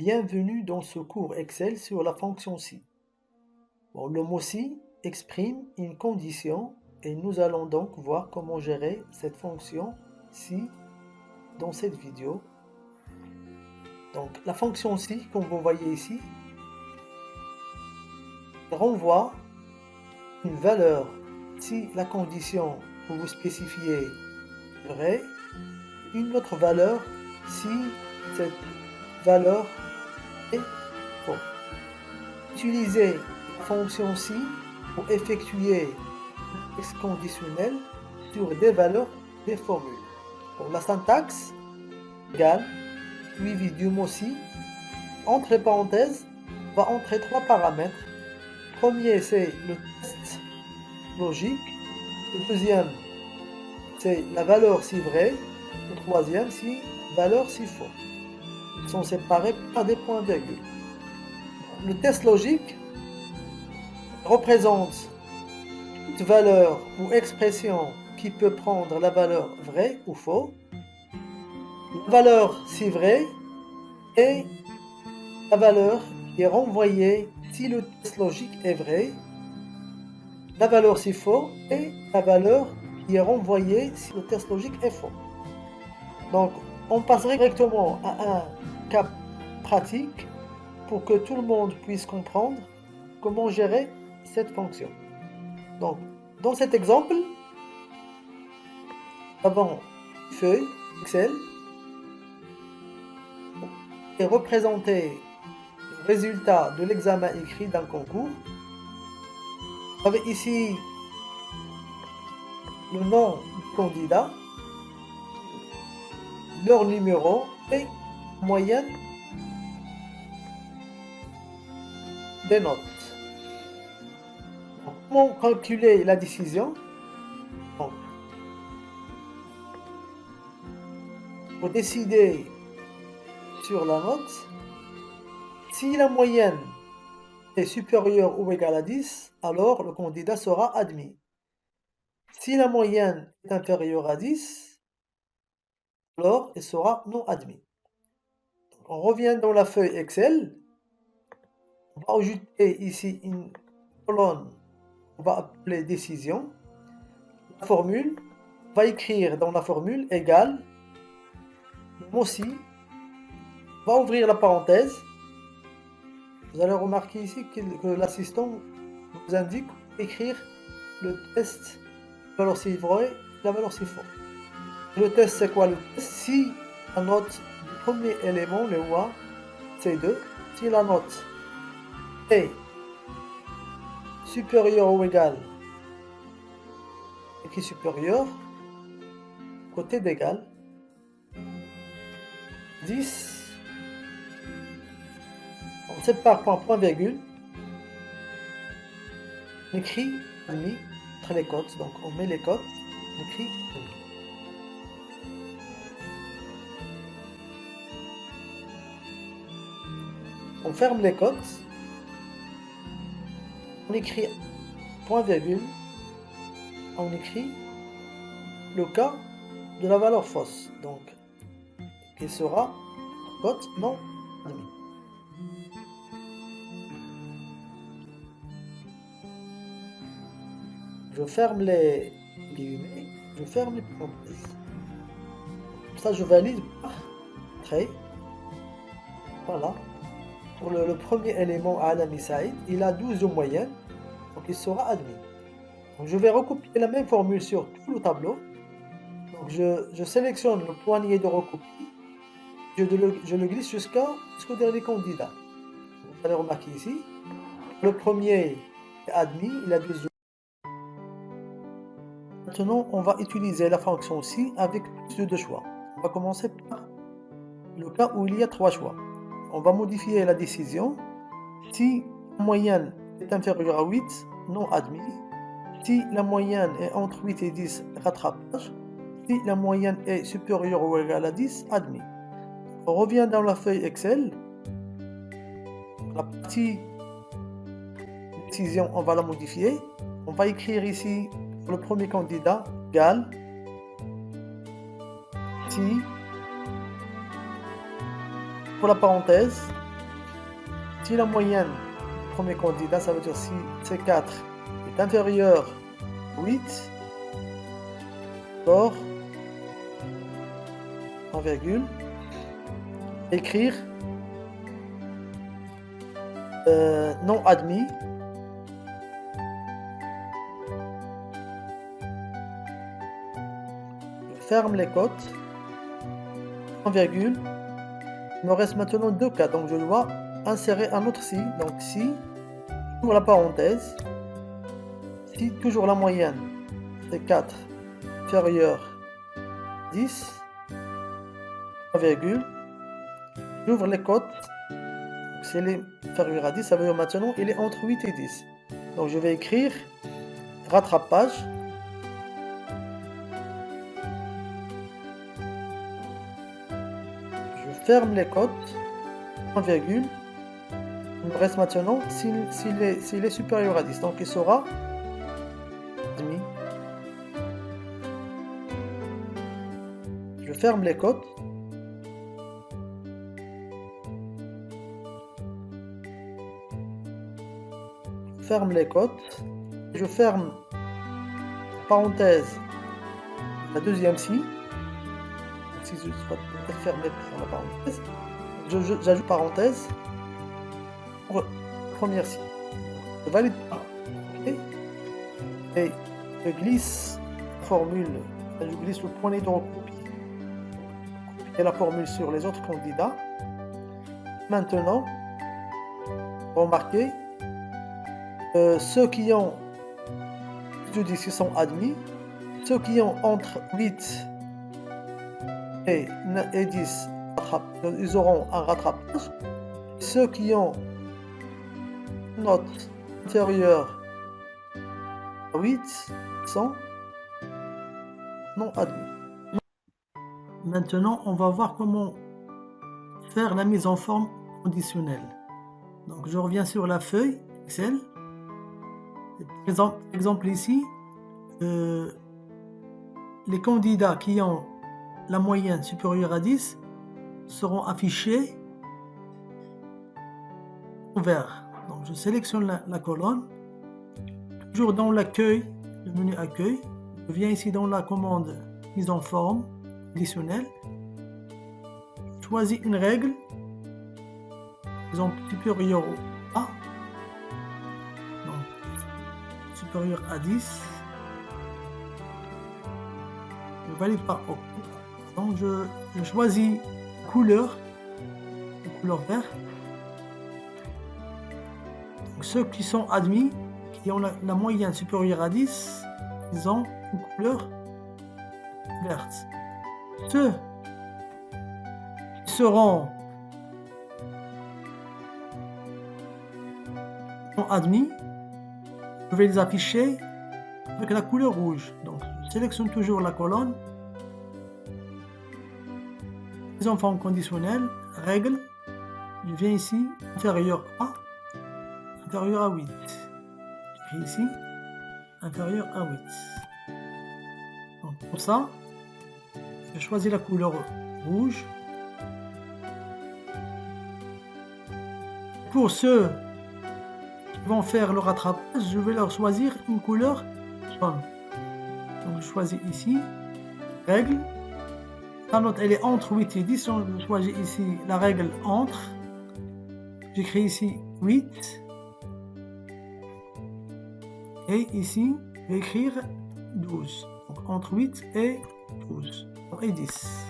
Bienvenue dans ce cours Excel sur la fonction si. Bon, le mot si exprime une condition et nous allons donc voir comment gérer cette fonction si dans cette vidéo. Donc la fonction si, comme vous voyez ici, renvoie une valeur si la condition que vous spécifiez est vraie, une autre valeur si cette valeur est fausse. Utilisez la fonction si pour effectuer un test conditionnel sur des valeurs des formules. Pour la syntaxe, égale, suivi du mot si, entre les parenthèses, on va entrer trois paramètres. Le premier, c'est le test logique. Le deuxième, c'est la valeur si vraie. Le troisième, si valeur si faux. Ils sont séparés par des points-virgule. Le test logique représente toute valeur ou expression qui peut prendre la valeur vrai ou faux. La valeur si vrai est la valeur qui est renvoyée si le test logique est vrai. La valeur si faux est la valeur qui est renvoyée si le test logique est faux. Donc, on passerait directement à un cas pratique pour que tout le monde puisse comprendre comment gérer cette fonction. Donc, dans cet exemple, nous avons une feuille Excel et représenter le résultat de l'examen écrit d'un concours. Vous avez ici le nom du candidat, leur numéro et moyenne des notes. Donc, comment calculer la décision? Donc, pour décider sur la note, si la moyenne est supérieure ou égale à 10, alors le candidat sera admis. Si la moyenne est inférieure à 10, alors il sera non admis. Donc, on revient dans la feuille Excel. On va ajouter ici une colonne qu'on va appeler décision. La formule, on va écrire dans la formule égale le mot si. On va ouvrir la parenthèse. Vous allez remarquer ici que l'assistant vous indique écrire le test, la valeur si vrai, la valeur si faux. Le test, c'est quoi le test? Si la note du premier élément, le A, c'est 2, si la note est supérieure ou égale, écrit supérieur, côté d'égal, 10, on sépare par point virgule, on écrit admis entre les cotes, donc on met les cotes, on écrit admis. On ferme les cotes, on écrit point virgule, on écrit le cas de la valeur fausse, donc qui sera cote non admis. Je ferme les guillemets, je ferme les parenthèses. Ça, je valide par trait. Voilà. Pour le premier élément Alami Saïd, il a 12 de moyenne, donc il sera admis. Donc je vais recopier la même formule sur tout le tableau. Donc je sélectionne le poignet de recopie, je le glisse jusqu'au dernier candidat. Vous allez remarquer ici, le premier est admis, il a 12 de. Maintenant, on va utiliser la fonction si avec plus de choix. On va commencer par le cas où il y a 3 choix. On va modifier la décision. Si la moyenne est inférieure à 8, non admis. Si la moyenne est entre 8 et 10, rattrapage. Si la moyenne est supérieure ou égale à 10, admis. On revient dans la feuille Excel. La partie décision, on va la modifier. On va écrire ici le premier candidat, égale si, pour la parenthèse, Si la moyenne du premier candidat, ça veut dire si C4 est inférieur à 8, alors, en virgule, écrire non admis, je ferme les cotes, en virgule, il me reste maintenant 2 cas, donc je dois insérer un autre si, donc si, j'ouvre la parenthèse, si toujours la moyenne, c'est 4, inférieur à 10, en virgule, j'ouvre les cotes, si elle est inférieure à 10, ça veut dire maintenant il est entre 8 et 10. Donc je vais écrire rattrapage. Je ferme les cotes, en virgule. Il me reste maintenant s'il est supérieur à 10. Donc il sera demi. Je ferme les cotes. Ferme les cotes. Je ferme parenthèse la deuxième si. Si je souhaite peut-être fermer la parenthèse, j'ajoute parenthèse pour la première si. Je valide pas. Okay. Et je glisse la formule, je glisse le point d'hydrocopie et la formule sur les autres candidats. Maintenant, remarquez, ceux qui ont, je dis qu'ils sont admis, ceux qui ont entre 8 et 10, ils auront un rattrapage. Ceux qui ont note inférieure à 8 sont non admis. Maintenant, on va voir comment faire la mise en forme conditionnelle. Donc, je reviens sur la feuille Excel. Exemple ici, les candidats qui ont la moyenne supérieure à 10 seront affichés en vert. Donc je sélectionne la colonne, toujours dans l'accueil, le menu accueil, je viens ici dans la commande mise en forme conditionnelle, je choisis une règle, par exemple supérieure à, donc supérieur à 10, je valide par OK. Donc je choisis la couleur vert. Donc ceux qui sont admis, qui ont la moyenne supérieure à 10, ils ont une couleur verte. Ceux qui seront non admis, je vais les afficher avec la couleur rouge. Donc je sélectionne toujours la colonne. Les enfants conditionnels, règle, je viens ici, inférieur à 8. J'écris ici, inférieur à 8. Donc pour ça, je choisis la couleur rouge. Pour ceux qui vont faire le rattrapage, je vais leur choisir une couleur jaune. Donc je choisis ici, règle. La note elle est entre 8 et 10, donc je choisis ici la règle entre. J'écris ici 8. Et ici, je vais écrire 12. Donc entre 8 et 12. Et 10.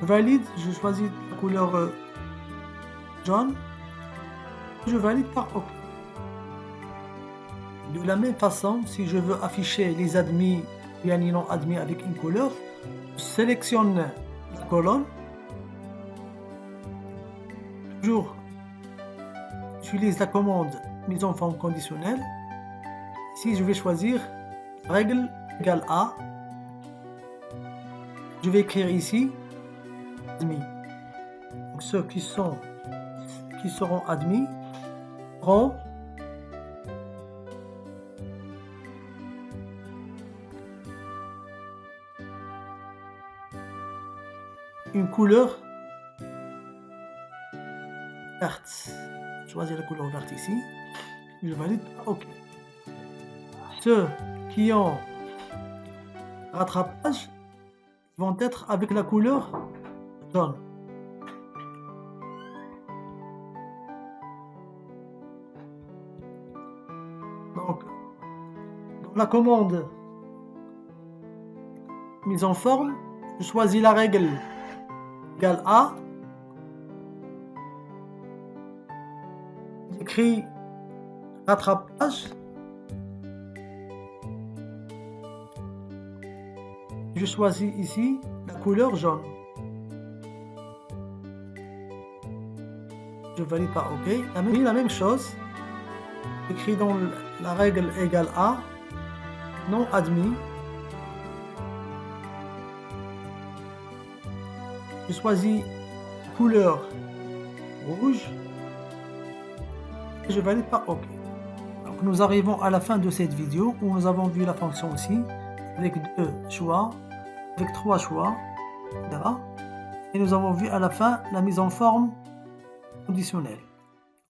Je valide, je choisis la couleur jaune. Je valide par OK. De la même façon, si je veux afficher les admis et les non admis avec une couleur, je sélectionne la colonne. Toujours, j'utilise la commande mise en forme conditionnelle. Ici, je vais choisir règle égale à. Je vais écrire ici admis. Donc, ceux qui seront admis auront une couleur verte. verte. Je choisis la couleur verte ici. Je valide OK. Ceux qui ont rattrapage vont être avec la couleur jaune. Donc, dans la commande mise en forme, je choisis la règle égale A. J'écris rattrapage. Je choisis ici la couleur jaune. Je valide par OK. La même chose. J'écris dans la règle égale A. Non admis. Je choisis couleur rouge. Et je valide par OK. Donc nous arrivons à la fin de cette vidéo où nous avons vu la fonction aussi avec 2 choix, avec 3 choix, etc. Et nous avons vu à la fin la mise en forme conditionnelle.